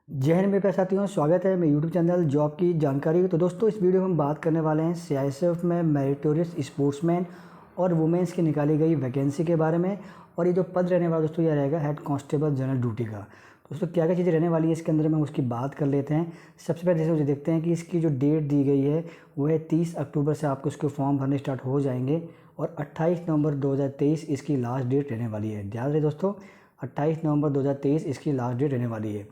जय हिंद मेरे प्यारे साथियों, स्वागत है मेरे यूट्यूब चैनल जॉब की जानकारी। तो दोस्तों इस वीडियो में हम बात करने वाले हैं सीआईएसएफ में मेरिटोरियस स्पोर्ट्समैन और वुमेंस की निकाली गई वैकेंसी के बारे में। और ये जो पद रहने वाला दोस्तों, यह रहेगा हेड कांस्टेबल जनरल ड्यूटी का। दोस्तों क्या क्या चीज़ें रहने वाली है इसके अंदर में उसकी बात कर लेते हैं। सबसे पहले जैसे मुझे देखते हैं कि इसकी जो डेट दी गई है वो है 30 अक्टूबर से आपको इसके फॉर्म भरने स्टार्ट हो जाएंगे और 28 नवंबर 2023 इसकी लास्ट डेट रहने वाली है। ध्यान रहे दोस्तों, 28 नवंबर 2023 इसकी लास्ट डेट रहने वाली है।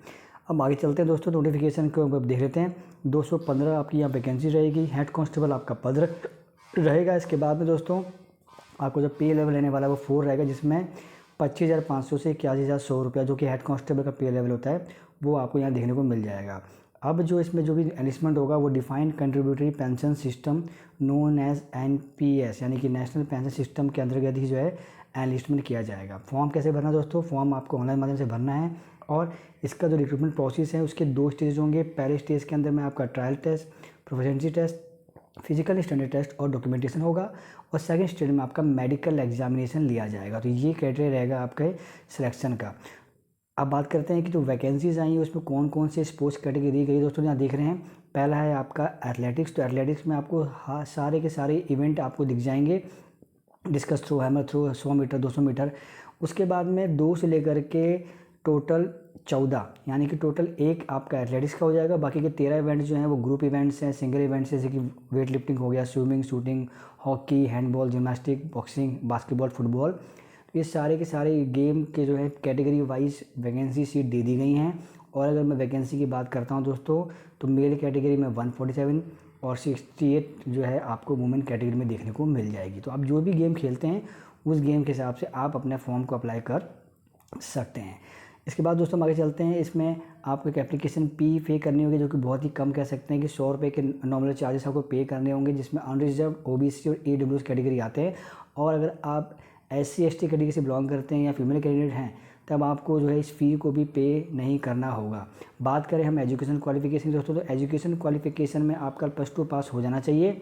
अब आगे चलते हैं दोस्तों, नोटिफिकेशन को अब देख लेते हैं। 215 आपकी यहाँ वैकेंसी रहेगी, हेड कांस्टेबल आपका पद रहेगा। इसके बाद में दोस्तों आपको जो पे लेवल रहने वाला है वो 4 रहेगा, जिसमें 25,500 से 81,100 रुपया जो कि हेड कांस्टेबल का पे लेवल होता है वो आपको यहाँ देखने को मिल जाएगा। अब जो इसमें जो भी एनलिस्टमेंट होगा वो defined contributory pension system known as NPS यानी कि नेशनल पेंशन सिस्टम के अंतर्गत ही जो है एनलिस्टमेंट किया जाएगा। फॉर्म कैसे भरना दोस्तों? फॉर्म आपको ऑनलाइन माध्यम से भरना है और इसका जो रिक्रूटमेंट प्रोसेस है उसके 2 स्टेज होंगे। पहले स्टेज के अंदर में आपका trial test, proficiency test, physical standard test और डॉक्यूमेंटेशन होगा और सेकंड स्टेज में आपका मेडिकल एग्जामिनेशन लिया जाएगा। तो ये क्राइटेरिया रहेगा आपके सिलेक्शन का। अब बात करते हैं कि जो वैकेंसीज आई हैं उसमें कौन कौन से स्पोर्ट्स कैटेगरी दी गई। दोस्तों यहाँ देख रहे हैं, पहला है आपका एथलेटिक्स। तो एथलेटिक्स में आपको सारे के सारे इवेंट आपको दिख जाएंगे, discus throw, hammer throw, 100 metre, 200 metre. उसके बाद में 2 से लेकर के टोटल 14 यानी कि टोटल एक आपका एथलेटिक्स का हो जाएगा। बाकी के 13 इवेंट्स जो हैं वो ग्रुप इवेंट्स हैं, सिंगल इवेंट्स जैसे कि वेट लिफ्टिंग हो गया, swimming, shooting, hockey, handball, gymnastic, boxing, basketball, football. तो ये सारे के सारे गेम के जो है कैटेगरी वाइज वैकेंसी सीट दे दी गई हैं। और अगर मैं वैकेंसी की बात करता हूँ दोस्तों, तो मेल कैटेगरी में 147 और 68 जो है आपको वुमेन कैटेगरी में देखने को मिल जाएगी। तो आप जो भी गेम खेलते हैं उस गेम के हिसाब से आप अपने फॉर्म को अप्लाई कर सकते हैं। इसके बाद दोस्तों हम आगे चलते हैं। इसमें आपको एक एप्लीकेशन फ़ी पे करनी होगी, जो कि बहुत ही कम कह सकते हैं कि 100 रुपये के नॉमिनल चार्जेस आपको पे करने होंगे, जिसमें अनरिजर्व, ओबीसी और ईडब्ल्यूएस कैटेगरी आते हैं। और अगर आप एससी एसटी कैटेगरी से बिलोंग करते हैं या फीमेल कैंडिडेट हैं तब आपको जो है इस फ़ी को भी पे नहीं करना होगा। बात करें हम एजुकेशन क्वालिफिकेशन दोस्तों, तो एजुकेशन क्वालिफिकेशन में आपका +2 पास हो जाना चाहिए।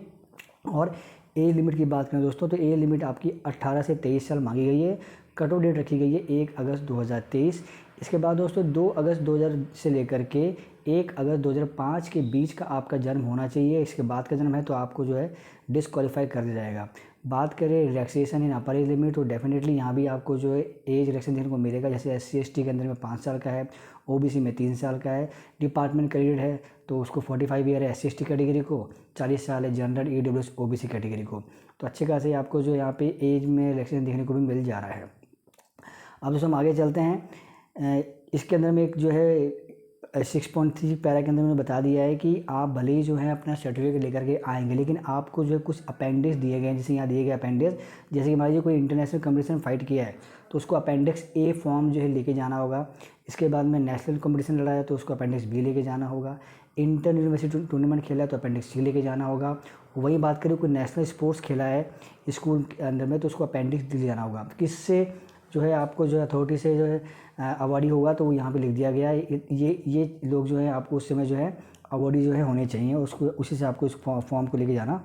और एज लिमिट की बात करें दोस्तों, तो एज लिमिट आपकी 18 से 23 साल मांगी गई है। कट ऑफ डेट रखी गई है 1 अगस्त 2023। इसके बाद दोस्तों 2 अगस्त 2000 से लेकर के 1 अगस्त 2005 के बीच का आपका जन्म होना चाहिए। इसके बाद का जन्म है तो आपको जो है डिस्क्वालीफाई कर दिया जाएगा। बात करें रिलैक्सेशन इन अपर एज लिमिट, तो डेफिनेटली यहाँ भी आपको जो है एज रिलैक्सेशन देखने को मिलेगा। जैसे एससी एसटी के अंदर में 5 साल का है, ओबीसी में 3 साल का है, डिपार्टमेंट कैंडिडेट है तो उसको 45 ईयर है एससी एसटी कैटेगरी को, 40 साल है जनरल, ईडब्ल्यूएस, ओबीसी कैटेगरी को। तो अच्छे खासे आपको जो यहाँ पे एज में रिलैक्सेशन देखने को भी मिल जा रहा है। अब दोस्तों हम आगे चलते हैं। इसके अंदर में एक जो है 6.3 पैरा के अंदर मैंने बता दिया है कि आप भले ही जो है अपना सर्टिफिकेट लेकर के आएंगे, लेकिन आपको जो है कुछ अपेंडिक्स दिए गए हैं। जैसे यहाँ दिए गए अपेंडिक्स, जैसे कि मान लीजिए कोई इंटरनेशनल कंपटीशन फाइट किया है तो उसको अपेंडिक्स ए फॉर्म जो है लेके जाना होगा। इसके बाद में नेशनल कंपटीशन लड़ा है तो उसको अपेंडिक्स बी लेके जाना होगा। इंटर यूनिवर्सिटी टूर्नामेंट खेला है तो अपेंडिक्स सी लेके जाना होगा। वही बात करें कोई नेशनल स्पोर्ट्स खेला है स्कूल के अंदर में तो उसको अपेंडिक्स डी जाना होगा। किससे जो है आपको जो है अथॉरिटी से जो है अवार्डी होगा तो वो यहाँ पे लिख दिया गया है। ये लोग जो है आपको उस समय जो है अवार्डी जो है होने चाहिए, उसको उसी से आपको इस फॉर्म को लेके जाना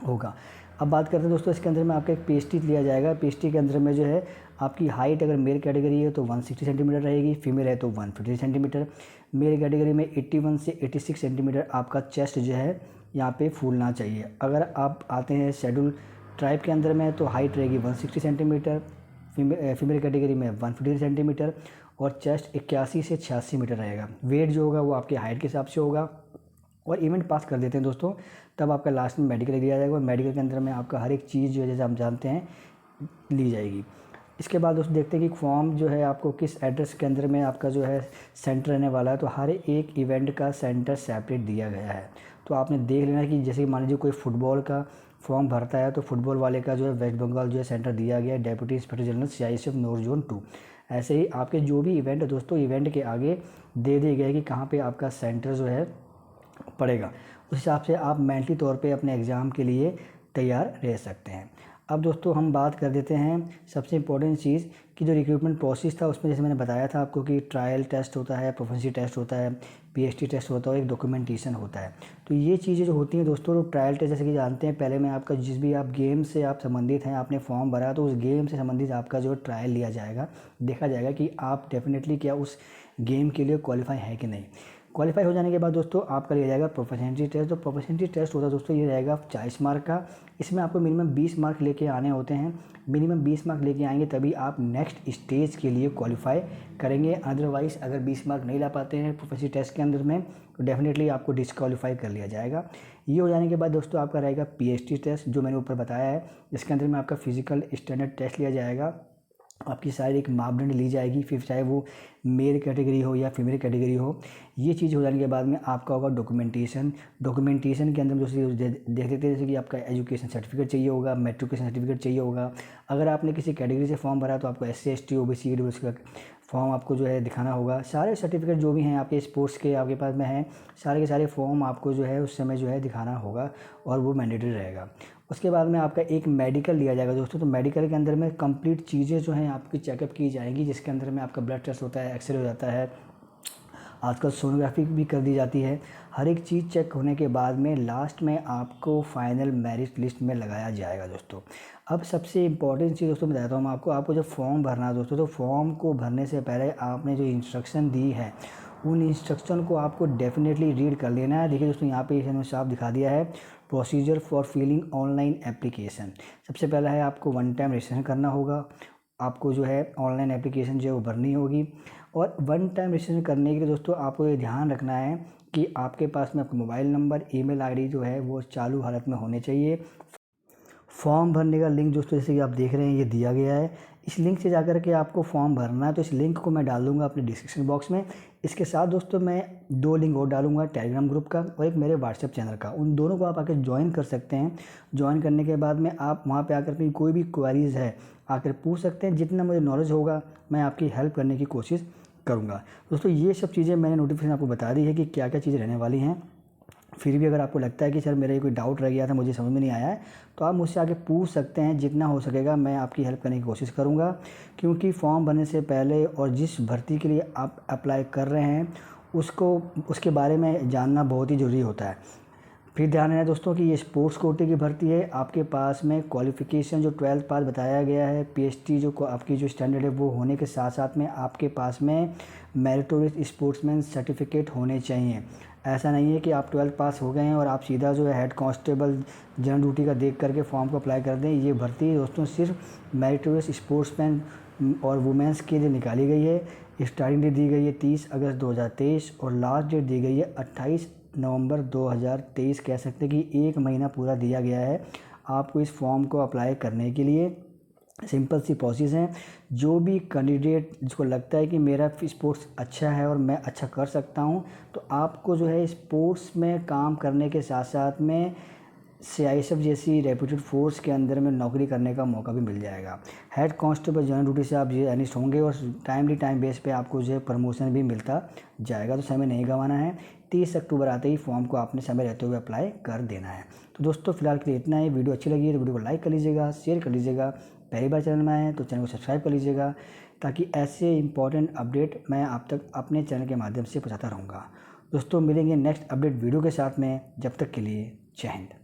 होगा। अब बात करते हैं दोस्तों, इसके अंदर में आपका एक पेस्ट्री लिया जाएगा। पेस्ट्री के अंदर में जो है आपकी हाइट अगर मेल कैटेगरी है तो 160 सेंटीमीटर रहेगी, फीमेल है तो 150 सेंटीमीटर। मेल कैटेगरी में 81 से 86 सेंटीमीटर आपका चेस्ट जो है यहाँ पे फूलना चाहिए। अगर आप आते हैं शेड्यूल ट्राइब के अंदर में तो हाइट रहेगी 160 सेंटीमीटर, फीमेल कैटेगरी में 150 सेंटीमीटर और चेस्ट 81 से 86 मीटर रहेगा। वेट जो होगा वो आपकी हाइट के हिसाब से होगा। और इवेंट पास कर देते हैं दोस्तों तब आपका लास्ट में मेडिकल दिया जाएगा और मेडिकल के अंदर में आपका हर एक चीज़ जो है जैसे हम जानते हैं ली जाएगी। इसके बाद दोस्तों देखते हैं कि फॉर्म जो है आपको किस एड्रेस के अंदर में आपका जो है सेंटर रहने वाला है। तो हर एक इवेंट का सेंटर सेपरेट दिया गया है। तो आपने देख लेना कि जैसे कि मान लीजिए कोई फुटबॉल का फॉर्म भरता है तो फुटबॉल वाले का जो है वेस्ट बंगाल जो है सेंटर दिया गया है, deputy inspector general CISF north zone 2। ऐसे ही आपके जो भी इवेंट है दोस्तों, इवेंट के आगे दे दिया गया है कि कहाँ पे आपका सेंटर जो है पड़ेगा। उस हिसाब से आप मेंटली तौर पे अपने एग्ज़ाम के लिए तैयार रह सकते हैं। अब दोस्तों हम बात कर देते हैं सबसे इम्पोर्टेंट चीज़ कि जो रिक्रूटमेंट प्रोसेस था उसमें जैसे मैंने बताया था आपको कि ट्रायल टेस्ट होता है, प्रोफेंसी टेस्ट होता है, पीएचटी टेस्ट होता है और एक डॉक्यूमेंटेशन होता है। तो ये चीज़ें जो होती हैं दोस्तों, तो ट्रायल टेस्ट जैसे कि जानते हैं, पहले में आपका जिस भी आप गेम से आप संबंधित हैं, आपने फॉर्म भरा तो उस गेम से संबंधित आपका जो ट्रायल लिया जाएगा, देखा जाएगा कि आप डेफिनेटली क्या उस गेम के लिए क्वालिफाई है कि नहीं। क्वालिफाई हो जाने के बाद दोस्तों आपका लिया जाएगा प्रोफिशिएंसी टेस्ट। तो प्रोफिशिएंसी टेस्ट होता है दोस्तों, ये रहेगा 40 मार्क का। इसमें आपको मिनिमम 20 मार्क लेके आने होते हैं। मिनिमम 20 मार्क लेके आएंगे तभी आप नेक्स्ट स्टेज के लिए क्वालिफाई करेंगे। अदरवाइज़ अगर 20 मार्क नहीं ला पाते हैं प्रोफिशिएंसी टेस्ट के अंदर में तो डेफिनेटली आपको डिस्क्वालीफाई कर लिया जाएगा। ये हो जाने के बाद दोस्तों आपका रहेगा पीएचटी टेस्ट, जो मैंने ऊपर बताया है। इसके अंदर में आपका फिजिकल स्टैंडर्ड टेस्ट लिया जाएगा, आपकी शारीरिक मापदंड ली जाएगी, फिर चाहे वो मेल कैटेगरी हो या फीमेल कैटेगरी हो। ये चीज़ हो जाने के बाद में आपका होगा डॉक्यूमेंटेशन। डॉक्यूमेंटेशन के अंदर दोस्तों देख लेते हैं, जैसे कि आपका एजुकेशन सर्टिफिकेट चाहिए होगा, मेट्रिकुलेशन सर्टिफिकेट चाहिए होगा। अगर आपने किसी कैटेगरी से फॉर्म भरा तो आपको SC ST OBC EWS का फॉर्म आपको जो है दिखाना होगा। सारे सर्टिफिकेट जो भी हैं आपके स्पोर्ट्स के आपके पास में हैं, सारे के सारे फॉर्म आपको जो है उस समय जो है दिखाना होगा और वो मैंडेटरी रहेगा। उसके बाद में आपका एक मेडिकल लिया जाएगा दोस्तों। तो मेडिकल के अंदर में कंप्लीट चीज़ें जो हैं आपकी चेकअप की जाएंगी, जिसके अंदर में आपका ब्लड टेस्ट होता है, एक्सरे हो जाता है, आजकल सोनोग्राफी भी कर दी जाती है। हर एक चीज़ चेक होने के बाद में लास्ट में आपको फाइनल मेरिट लिस्ट में लगाया जाएगा दोस्तों। अब सबसे इम्पॉर्टेंट चीज़ दोस्तों बताता हूँ मैं आपको जब फॉर्म भरना है दोस्तों, तो फॉर्म को भरने से पहले आपने जो इंस्ट्रक्शन दी है उन इंस्ट्रक्शन को आपको डेफिनेटली रीड कर लेना है। देखिए दोस्तों यहाँ पे इन्होंने साफ दिखा दिया है, procedure for filling online application. सबसे पहला है आपको 1 टाइम रजिस्ट्रेशन करना होगा, आपको जो है ऑनलाइन एप्लीकेशन जो है वो भरनी होगी। और 1 टाइम रजिस्ट्रेशन करने के लिए दोस्तों आपको ये ध्यान रखना है कि आपके पास में आपका मोबाइल नंबर, ईमेल आईडी जो है वो चालू हालत में होने चाहिए। फॉर्म भरने का लिंक दोस्तों जैसे कि आप देख रहे हैं ये दिया गया है, इस लिंक से जाकर के आपको फॉर्म भरना है। तो इस लिंक को मैं डाल दूंगा अपने डिस्क्रिप्शन बॉक्स में। इसके साथ दोस्तों मैं 2 लिंक और डालूंगा, टेलीग्राम ग्रुप का और एक मेरे व्हाट्सएप चैनल का। उन दोनों को आप आकर ज्वाइन कर सकते हैं। ज्वाइन करने के बाद में आप वहाँ पे आकर के कोई भी क्वेरीज़ है आकर पूछ सकते हैं। जितना मुझे नॉलेज होगा मैं आपकी हेल्प करने की कोशिश करूँगा। दोस्तों ये सब चीज़ें मैंने नोटिफिकेशन आपको बता दी है कि क्या क्या चीज़ें रहने वाली हैं। फिर भी अगर आपको लगता है कि सर मेरा ये कोई डाउट रह गया था, मुझे समझ में नहीं आया है, तो आप मुझसे आगे पूछ सकते हैं। जितना हो सकेगा मैं आपकी हेल्प करने की कोशिश करूँगा, क्योंकि फॉर्म भरने से पहले और जिस भर्ती के लिए आप अप्लाई कर रहे हैं उसके बारे में जानना बहुत ही ज़रूरी होता है। फिर ध्यान रखना दोस्तों कि ये स्पोर्ट्स कोटे की भर्ती है। आपके पास में क्वालिफ़िकेशन जो 12th पास बताया गया है, पीएचडी जो आपकी जो स्टैंडर्ड है वो होने के साथ साथ में आपके पास में मेरिटोरियस स्पोर्ट्समैन सर्टिफिकेट होने चाहिए। ऐसा नहीं है कि आप 12th पास हो गए हैं और आप सीधा जो है हेड कांस्टेबल जनरल ड्यूटी का देख करके फॉर्म को अप्लाई कर दें। ये भर्ती दोस्तों सिर्फ मेरिटोरियस स्पोर्ट्समैन और वुमेंस के लिए निकाली गई है। स्टार्टिंग डेट दी गई है 30 अगस्त 2023 और लास्ट डेट दी गई है 28 नवंबर 2023। कह सकते हैं कि 1 महीना पूरा दिया गया है आपको इस फॉर्म को अप्लाई करने के लिए। सिंपल सी प्रोसेस हैं। जो भी कैंडिडेट जिसको लगता है कि मेरा स्पोर्ट्स अच्छा है और मैं अच्छा कर सकता हूं, तो आपको जो है स्पोर्ट्स में काम करने के साथ साथ में CISF जैसी रेप्यूटेड फोर्स के अंदर में नौकरी करने का मौका भी मिल जाएगा। हेड कांस्टेबल जनरल ड्यूटी से आप जो एनिस्ट होंगे और टाइम बेस पे आपको जो है प्रमोशन भी मिलता जाएगा। तो समय नहीं गंवाना है। 30 अक्टूबर आते ही फॉर्म को आपने समय रहते हुए अप्लाई कर देना है। तो दोस्तों फिलहाल के लिए इतना ही। वीडियो अच्छी लगी है तो वीडियो को लाइक कर लीजिएगा, शेयर कर लीजिएगा। पहली बार चैनल में आए हैं तो चैनल को सब्सक्राइब कर लीजिएगा, ताकि ऐसे इंपॉर्टेंट अपडेट मैं आप तक अपने चैनल के माध्यम से पहुंचाता रहूँगा। दोस्तों मिलेंगे नेक्स्ट अपडेट वीडियो के साथ में, जब तक के लिए जय हिंद।